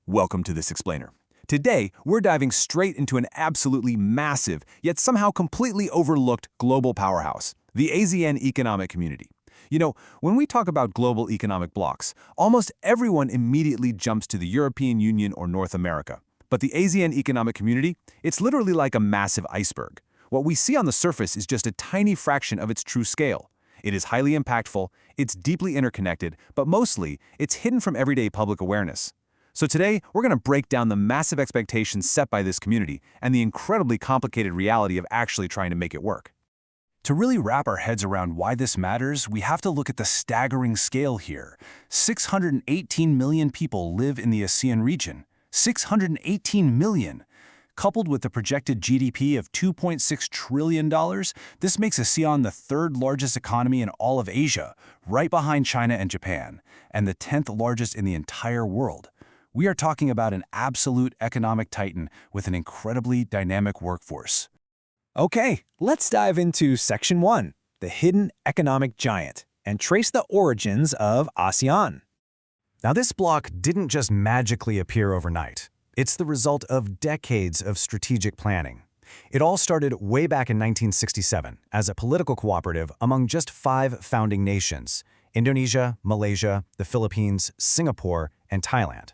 Welcome to this explainer. Today, we're diving straight into an absolutely massive, yet somehow completely overlooked global powerhouse, the ASEAN Economic Community. You know, when we talk about global economic blocs, almost everyone immediately jumps to the European Union or North America. But the ASEAN Economic Community, it's literally like a massive iceberg. What we see on the surface is just a tiny fraction of its true scale. It is highly impactful, it's deeply interconnected, but mostly, it's hidden from everyday public awareness. So today, we're going to break down the massive expectations set by this community and the incredibly complicated reality of actually trying to make it work. To really wrap our heads around why this matters, we have to look at the staggering scale here. 618 million people live in the ASEAN region. 618 million! Coupled with the projected GDP of $2.6 trillion, this makes ASEAN the third largest economy in all of Asia, right behind China and Japan, and the 10th largest in the entire world. We are talking about an absolute economic titan with an incredibly dynamic workforce. Okay, let's dive into Section 1, the hidden economic giant, and trace the origins of ASEAN. Now, this bloc didn't just magically appear overnight. It's the result of decades of strategic planning. It all started way back in 1967 as a political cooperative among just 5 founding nations: Indonesia, Malaysia, the Philippines, Singapore, and Thailand.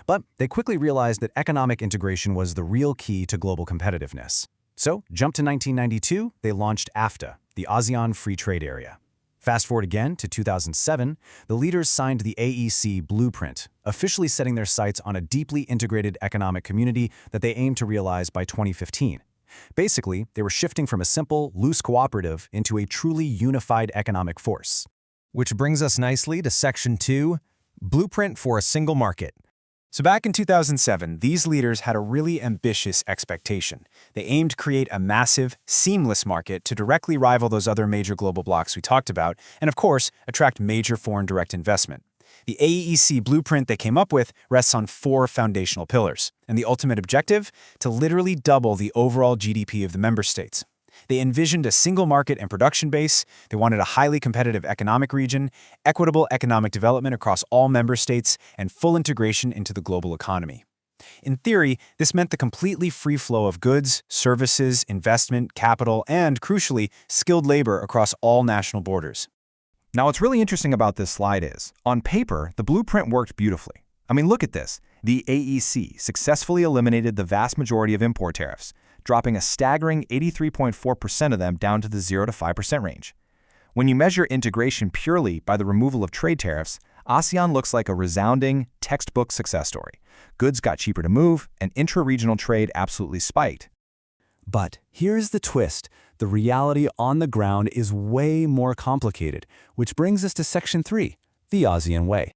But they quickly realized that economic integration was the real key to global competitiveness. So, jump to 1992, they launched AFTA, the ASEAN Free Trade Area. Fast forward again to 2007, the leaders signed the AEC Blueprint, officially setting their sights on a deeply integrated economic community that they aimed to realize by 2015. Basically, they were shifting from a simple, loose cooperative into a truly unified economic force. Which brings us nicely to Section 2, Blueprint for a Single Market. So back in 2007, these leaders had a really ambitious expectation. They aimed to create a massive, seamless market to directly rival those other major global blocs we talked about, and of course, attract major foreign direct investment. The AEC blueprint they came up with rests on 4 foundational pillars, and the ultimate objective? To literally double the overall GDP of the member states. They envisioned a single market and production base, they wanted a highly competitive economic region, equitable economic development across all member states, and full integration into the global economy. In theory, this meant the completely free flow of goods, services, investment, capital, and, crucially, skilled labor across all national borders. Now, what's really interesting about this slide is, on paper, the blueprint worked beautifully. I mean, look at this. The AEC successfully eliminated the vast majority of import tariffs, dropping a staggering 83.4% of them down to the 0 to 5% range. When you measure integration purely by the removal of trade tariffs, ASEAN looks like a resounding, textbook success story. Goods got cheaper to move, and intra-regional trade absolutely spiked. But here's the twist. The reality on the ground is way more complicated, which brings us to Section 3, the ASEAN Way.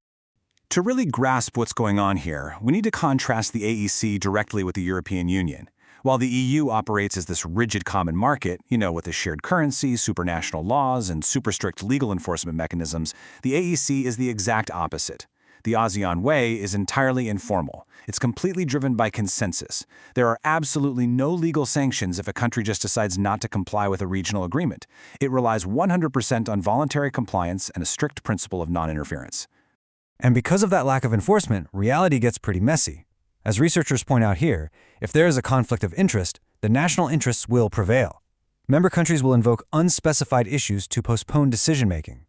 To really grasp what's going on here, we need to contrast the AEC directly with the European Union. While the EU operates as this rigid common market, with a shared currency, supranational laws, and super strict legal enforcement mechanisms, the AEC is the exact opposite. The ASEAN Way is entirely informal. It's completely driven by consensus. There are absolutely no legal sanctions if a country just decides not to comply with a regional agreement. It relies 100% on voluntary compliance and a strict principle of non-interference. And because of that lack of enforcement, reality gets pretty messy. As researchers point out here, if there is a conflict of interest, the national interests will prevail. Member countries will invoke unspecified issues to postpone decision-making,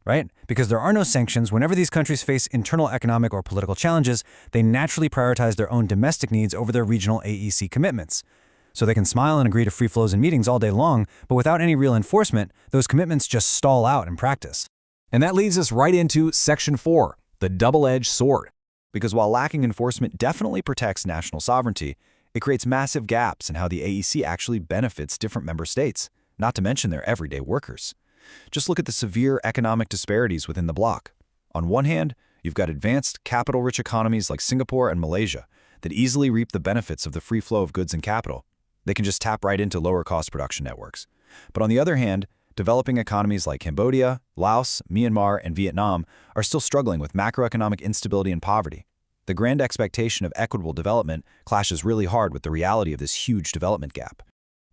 right? Because there are no sanctions, whenever these countries face internal economic or political challenges, they naturally prioritize their own domestic needs over their regional AEC commitments. So they can smile and agree to free flows and meetings all day long, but without any real enforcement, those commitments just stall out in practice. And that leads us right into Section 4, the double-edged sword. Because while lacking enforcement definitely protects national sovereignty, it creates massive gaps in how the AEC actually benefits different member states, not to mention their everyday workers. Just look at the severe economic disparities within the bloc. On one hand, you've got advanced, capital-rich economies like Singapore and Malaysia that easily reap the benefits of the free flow of goods and capital. They can just tap right into lower-cost production networks. But on the other hand, developing economies like Cambodia, Laos, Myanmar, and Vietnam are still struggling with macroeconomic instability and poverty. The grand expectation of equitable development clashes really hard with the reality of this huge development gap.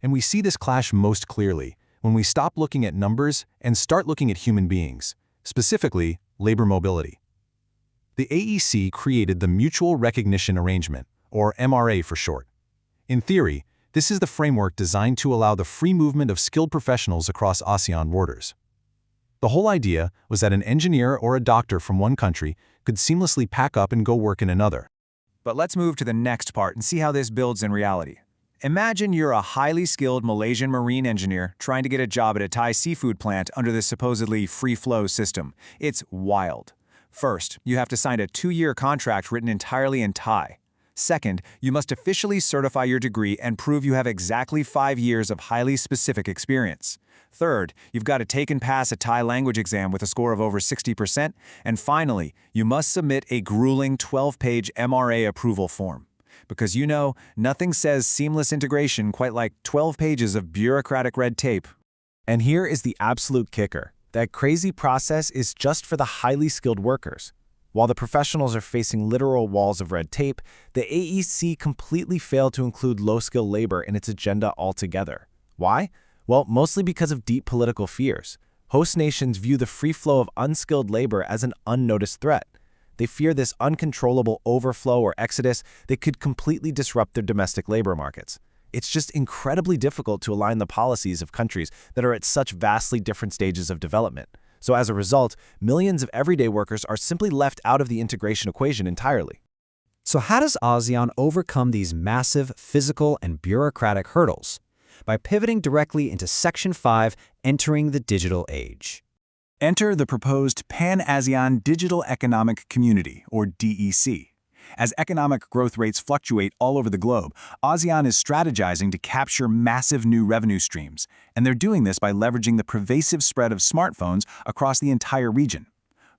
And we see this clash most clearly when we stop looking at numbers and start looking at human beings, specifically labor mobility. the AEC created the Mutual Recognition Arrangement, or MRA for short. In theory, this is the framework designed to allow the free movement of skilled professionals across ASEAN borders. The whole idea was that an engineer or a doctor from one country could seamlessly pack up and go work in another. But let's move to the next part and see how this builds in reality. Imagine you're a highly skilled Malaysian marine engineer trying to get a job at a Thai seafood plant under this supposedly free-flow system. It's wild. First, you have to sign a 2-year contract written entirely in Thai. Second, you must officially certify your degree and prove you have exactly 5 years of highly specific experience. Third, you've got to take and pass a Thai language exam with a score of over 60%. And finally, you must submit a grueling 12-page MRA approval form. Because nothing says seamless integration quite like 12 pages of bureaucratic red tape. And here is the absolute kicker. That crazy process is just for the highly skilled workers. While the professionals are facing literal walls of red tape, the AEC completely failed to include low-skilled labor in its agenda altogether. Why? Well, mostly because of deep political fears. Host nations view the free flow of unskilled labor as an unnoticed threat. They fear this uncontrollable overflow or exodus that could completely disrupt their domestic labor markets. It's just incredibly difficult to align the policies of countries that are at such vastly different stages of development. So as a result, millions of everyday workers are simply left out of the integration equation entirely. So how does ASEAN overcome these massive physical and bureaucratic hurdles? By pivoting directly into Section 5, entering the digital age. Enter the proposed Pan-ASEAN Digital Economic Community, or DEC. As economic growth rates fluctuate all over the globe, ASEAN is strategizing to capture massive new revenue streams, and they're doing this by leveraging the pervasive spread of smartphones across the entire region.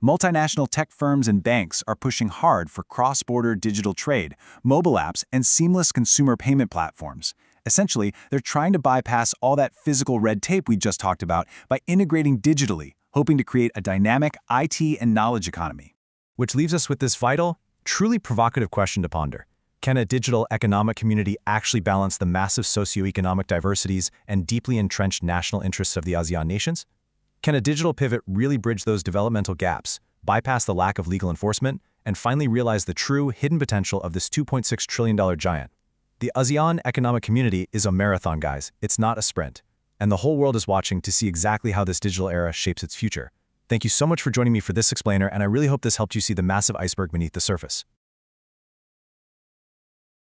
Multinational tech firms and banks are pushing hard for cross-border digital trade, mobile apps, and seamless consumer payment platforms. Essentially, they're trying to bypass all that physical red tape we just talked about by integrating digitally, hoping to create a dynamic IT and knowledge economy. Which leaves us with this vital, truly provocative question to ponder. Can a digital economic community actually balance the massive socioeconomic diversities and deeply entrenched national interests of the ASEAN nations? Can a digital pivot really bridge those developmental gaps, bypass the lack of legal enforcement, and finally realize the true hidden potential of this $2.6 trillion giant? The ASEAN Economic Community is a marathon, guys. It's not a sprint. And the whole world is watching to see exactly how this digital era shapes its future. Thank you so much for joining me for this explainer, and I really hope this helped you see the massive iceberg beneath the surface.